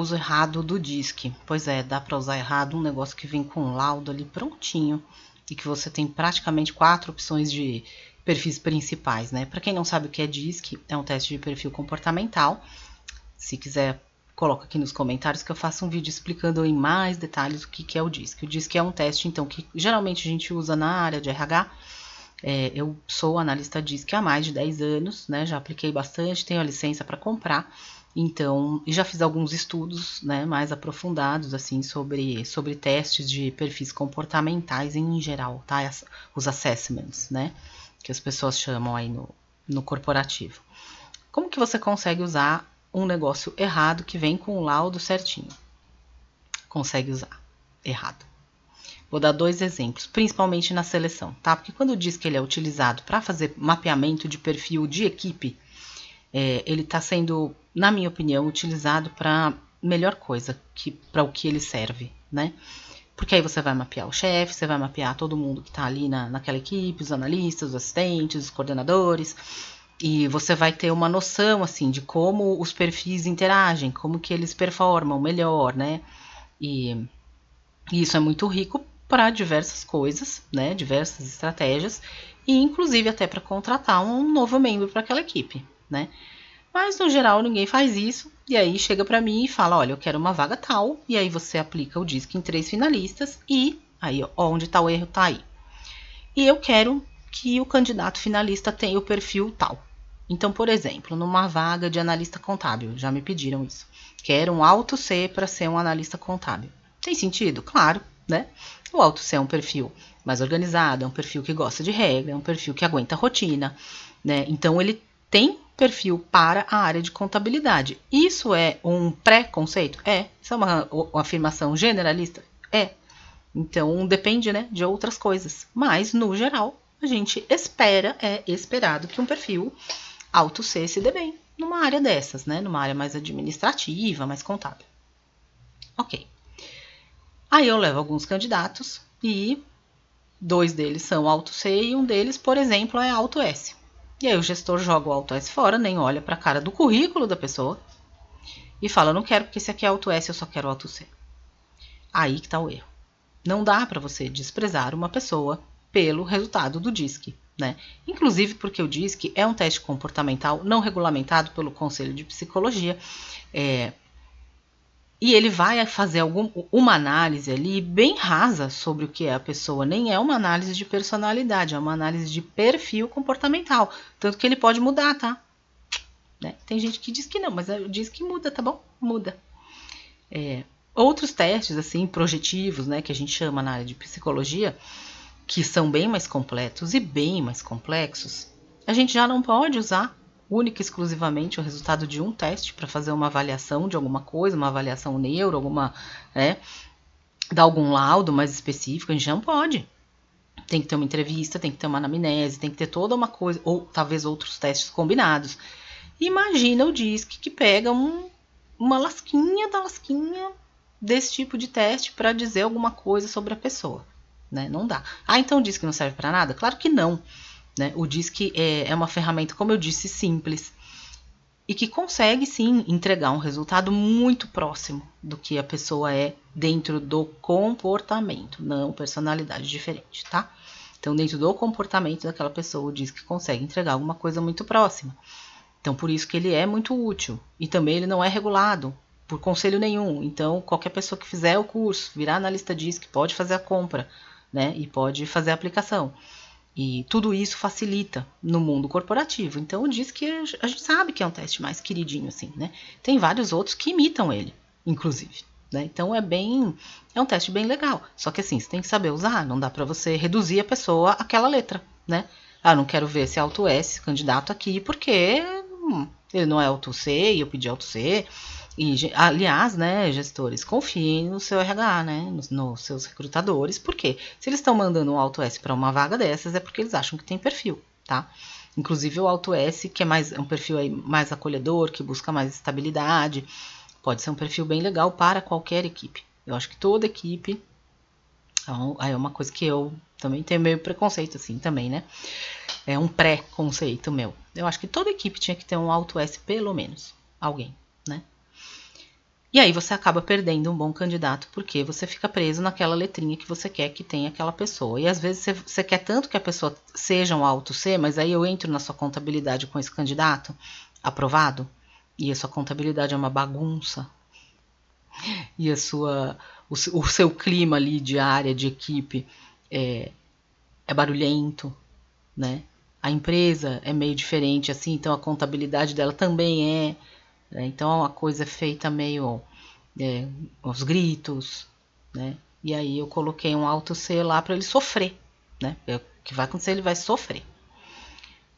uso errado do DISC. Pois é, dá para usar errado um negócio que vem com um laudo ali prontinho e que você tem praticamente 4 opções de perfis principais, né? Para quem não sabe o que é DISC, é um teste de perfil comportamental. Se quiser, coloca aqui nos comentários que eu faço um vídeo explicando em mais detalhes o que é o DISC. O DISC é um teste, então, que geralmente a gente usa na área de RH. Eu sou analista DISC há mais de 10 anos, né? Já apliquei bastante, tenho a licença para comprar. Então, e já fiz alguns estudos, né, mais aprofundados assim sobre testes de perfis comportamentais em geral, tá? Os assessments, né, que as pessoas chamam aí no corporativo. Como que você consegue usar um negócio errado que vem com o laudo certinho? Consegue usar errado. Vou dar 2 exemplos, principalmente na seleção, tá? Porque quando diz que ele é utilizado para fazer mapeamento de perfil de equipe, ele está sendo, na minha opinião, utilizado para melhor coisa, para o que ele serve, né? Porque aí você vai mapear o chefe, você vai mapear todo mundo que está ali naquela equipe, os analistas, os assistentes, os coordenadores, e você vai ter uma noção, assim, de como os perfis interagem, como que eles performam melhor, né? E isso é muito rico para diversas coisas, né? Diversas estratégias, e inclusive até para contratar um novo membro para aquela equipe, né? Mas no geral ninguém faz isso, e aí chega para mim e fala, olha, eu quero uma vaga tal, e aí você aplica o DISC em 3 finalistas, e aí onde está o erro tá aí. E eu quero que o candidato finalista tenha o perfil tal. Então, por exemplo, numa vaga de analista contábil, já me pediram isso. Quero um alto C para ser um analista contábil. Tem sentido? Claro, né? O alto C é um perfil mais organizado, é um perfil que gosta de regra, é um perfil que aguenta a rotina, né? Então ele tem perfil para a área de contabilidade. Isso é um pré-conceito? Isso é uma afirmação generalista? Então depende, né, de outras coisas. Mas, no geral, a gente esperado que um perfil alto C se dê bem numa área dessas, né? Numa área mais administrativa, mais contábil. Ok. Aí eu levo alguns candidatos e 2 deles são alto C e um deles, por exemplo, é alto S. E aí o gestor joga o alto S fora, nem olha para a cara do currículo da pessoa e fala, não quero porque esse aqui é alto S, eu só quero alto C. Aí que tá o erro. Não dá para você desprezar uma pessoa pelo resultado do DISC, né? Inclusive porque o DISC é um teste comportamental não regulamentado pelo Conselho de Psicologia, e ele vai fazer uma análise ali bem rasa sobre o que é a pessoa, nem é uma análise de personalidade, é uma análise de perfil comportamental, tanto que ele pode mudar, tá? Né? Tem gente que diz que não, mas diz que muda, tá bom? Muda. Outros testes, assim, projetivos, né, que a gente chama na área de psicologia, que são bem mais completos e bem mais complexos, a gente já não pode usar única e exclusivamente o resultado de um teste para fazer uma avaliação de alguma coisa, uma avaliação neuro, dar algum laudo mais específico, a gente não pode. Tem que ter uma entrevista, tem que ter uma anamnese, tem que ter toda uma coisa, ou talvez outros testes combinados. Imagina o DISC que pega uma lasquinha da lasquinha desse tipo de teste para dizer alguma coisa sobre a pessoa, né? Não dá. Então o DISC não serve para nada? Claro que não, né? O DISC é uma ferramenta, como eu disse, simples e que consegue sim entregar um resultado muito próximo do que a pessoa é dentro do comportamento, não personalidade diferente, tá? Então, dentro do comportamento daquela pessoa, o DISC consegue entregar alguma coisa muito próxima. Então, por isso que ele é muito útil. E também ele não é regulado por conselho nenhum. Então, qualquer pessoa que fizer o curso, virar analista DISC, pode fazer a compra, né? E pode fazer a aplicação. E tudo isso facilita no mundo corporativo. Então, o DISC a gente sabe que é um teste mais queridinho, assim, né? Tem vários outros que imitam ele, inclusive. Né? Então, é um teste bem legal. Só que assim, você tem que saber usar. Não dá para você reduzir a pessoa àquela letra, né? Não quero ver esse alto S candidato aqui, porque ele não é alto C e eu pedi alto C. E, aliás, né, gestores, confiem no seu RH, né, nos seus recrutadores, porque se eles estão mandando um alto S para uma vaga dessas, é porque eles acham que tem perfil, tá? Inclusive o alto S, que é um perfil aí mais acolhedor, que busca mais estabilidade, pode ser um perfil bem legal para qualquer equipe. Eu acho que toda equipe, é uma coisa que eu também tenho meio preconceito assim também, né? É um pré-conceito meu. Eu acho que toda equipe tinha que ter um alto S pelo menos, alguém, né? E aí você acaba perdendo um bom candidato, porque você fica preso naquela letrinha que você quer que tenha aquela pessoa. E às vezes você quer tanto que a pessoa seja um alto C, mas aí eu entro na sua contabilidade com esse candidato aprovado, e a sua contabilidade é uma bagunça, e o seu clima ali de área, de equipe é barulhento, né? A empresa é meio diferente assim, então a contabilidade dela também é, né? Então a coisa é feita meio aos gritos, né? E aí eu coloquei um alto C lá para ele sofrer, né? O que vai acontecer, ele vai sofrer.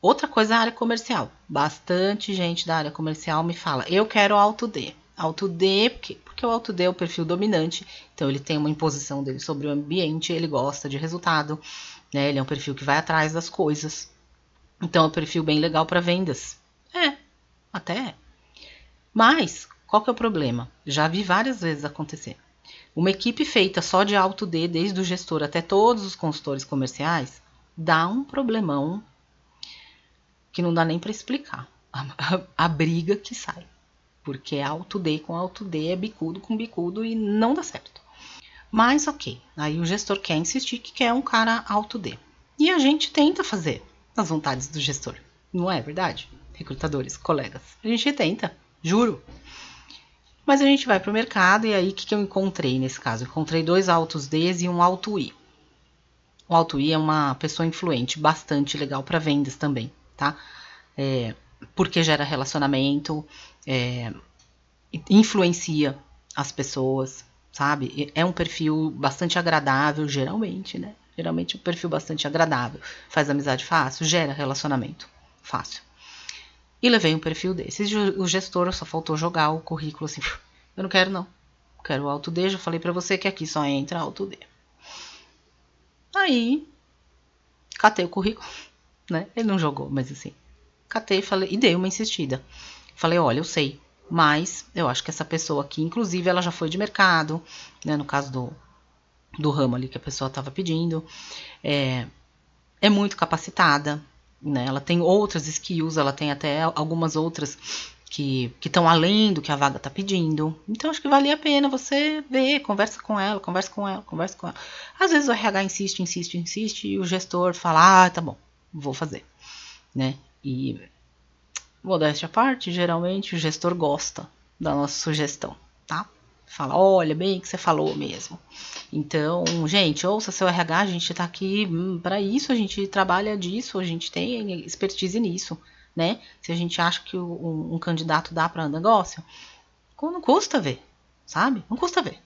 Outra coisa é a área comercial. Bastante gente da área comercial me fala, eu quero alto D. Alto D, porque o alto D é o perfil dominante, então ele tem uma imposição dele sobre o ambiente, ele gosta de resultado, né? Ele é um perfil que vai atrás das coisas. Então é um perfil bem legal para vendas. Até é. Mas, qual que é o problema? Já vi várias vezes acontecer. Uma equipe feita só de alto D, desde o gestor até todos os consultores comerciais, dá um problemão que não dá nem para explicar. A briga que sai. Porque alto D com alto D é bicudo com bicudo e não dá certo. Mas ok, aí o gestor quer insistir que quer um cara alto D. E a gente tenta fazer as vontades do gestor. Não é verdade? Recrutadores, colegas. A gente tenta, juro. Mas a gente vai para o mercado e aí o que eu encontrei nesse caso? Eu encontrei 2 altos Ds e um alto I. O alto I é uma pessoa influente, bastante legal para vendas também, tá? Porque gera relacionamento, influencia as pessoas, sabe? É um perfil bastante agradável, geralmente, né? Geralmente é um perfil bastante agradável. Faz amizade fácil, gera relacionamento fácil. E levei um perfil desse. O gestor só faltou jogar o currículo assim. Eu não quero não. Quero o alto D. Já falei pra você que aqui só entra alto D. Aí, catei o currículo, né? Ele não jogou, mas assim. Catei falei, e dei uma insistida. Falei, olha, eu sei, mas eu acho que essa pessoa aqui, inclusive, ela já foi de mercado, né? No caso do ramo ali que a pessoa estava pedindo. É muito capacitada, né? Ela tem outras skills, ela tem até algumas outras que estão além do que a vaga está pedindo. Então, acho que valia a pena você ver, conversa com ela. Às vezes o RH insiste, e o gestor fala, tá bom, vou fazer, né? E, modéstia à parte, geralmente o gestor gosta da nossa sugestão, tá? Fala, olha, bem que você falou mesmo. Então, gente, ouça seu RH, a gente tá aqui para isso, a gente trabalha disso, a gente tem expertise nisso, né? Se a gente acha que um candidato dá para negócio, não custa ver, sabe? Não custa ver.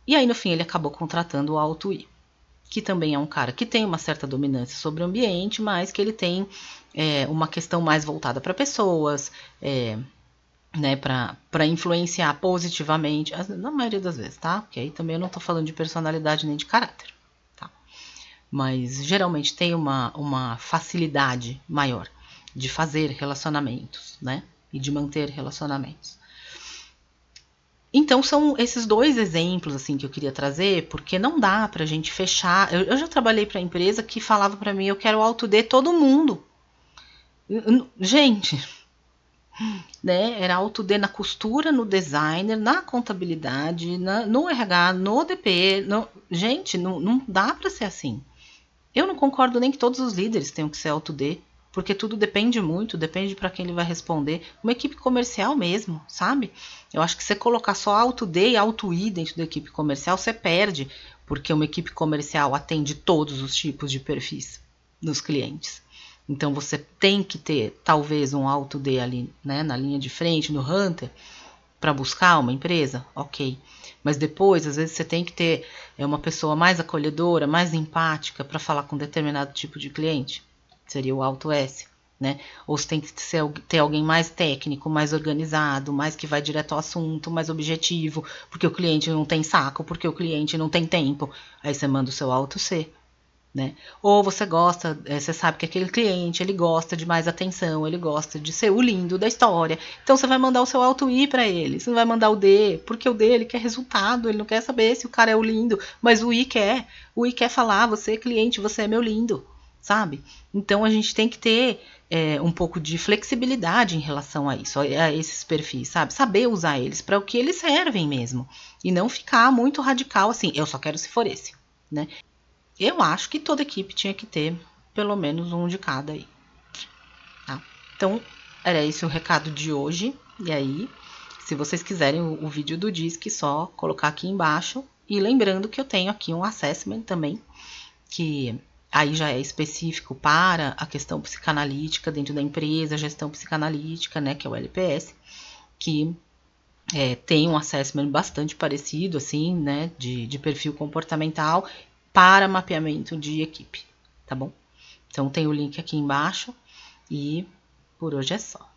E aí, no fim, ele acabou contratando o Alto I, que também é um cara que tem uma certa dominância sobre o ambiente, mas que ele tem uma questão mais voltada para pessoas, né, para influenciar positivamente, na maioria das vezes, tá? Porque aí também eu não tô falando de personalidade nem de caráter, tá? Mas geralmente tem uma facilidade maior de fazer relacionamentos, né? E de manter relacionamentos. Então são esses 2 exemplos assim que eu queria trazer, porque não dá pra gente fechar. Eu já trabalhei para empresa que falava para mim, eu quero alto D todo mundo. Gente, né? Era alto D na costura, no designer, na contabilidade, no RH, no DP. Gente, não dá para ser assim. Eu não concordo nem que todos os líderes tenham que ser alto D, porque tudo depende muito, depende para quem ele vai responder. Uma equipe comercial mesmo, sabe? Eu acho que você colocar só alto D e alto I dentro da equipe comercial, você perde, porque uma equipe comercial atende todos os tipos de perfis dos clientes. Então você tem que ter talvez um alto D ali, né, na linha de frente, no Hunter, para buscar uma empresa, ok. Mas depois, às vezes, você tem que ter uma pessoa mais acolhedora, mais empática para falar com determinado tipo de cliente. Seria o alto S, né? Ou você tem que ter alguém mais técnico, mais organizado, mais que vai direto ao assunto, mais objetivo, porque o cliente não tem saco, porque o cliente não tem tempo. Aí você manda o seu alto C. Né? Ou você gosta, você sabe que aquele cliente, ele gosta de mais atenção, ele gosta de ser o lindo da história, então você vai mandar o seu alto I para ele, você não vai mandar o D, porque o D ele quer resultado, ele não quer saber se o cara é o lindo, mas o I quer falar, você é cliente, você é meu lindo, sabe? Então a gente tem que ter um pouco de flexibilidade em relação a isso, a esses perfis, sabe? Saber usar eles para o que eles servem mesmo. E não ficar muito radical assim, eu só quero se for esse, né? Eu acho que toda equipe tinha que ter pelo menos um de cada aí. Tá? Então, era esse o recado de hoje. E aí, se vocês quiserem o vídeo do DISC, só colocar aqui embaixo. E lembrando que eu tenho aqui um assessment também, que aí já é específico para a questão psicanalítica dentro da empresa, gestão psicanalítica, né, que é o LPS, que tem um assessment bastante parecido, assim, né, de perfil comportamental para mapeamento de equipe, tá bom? Então tem o link aqui embaixo e por hoje é só.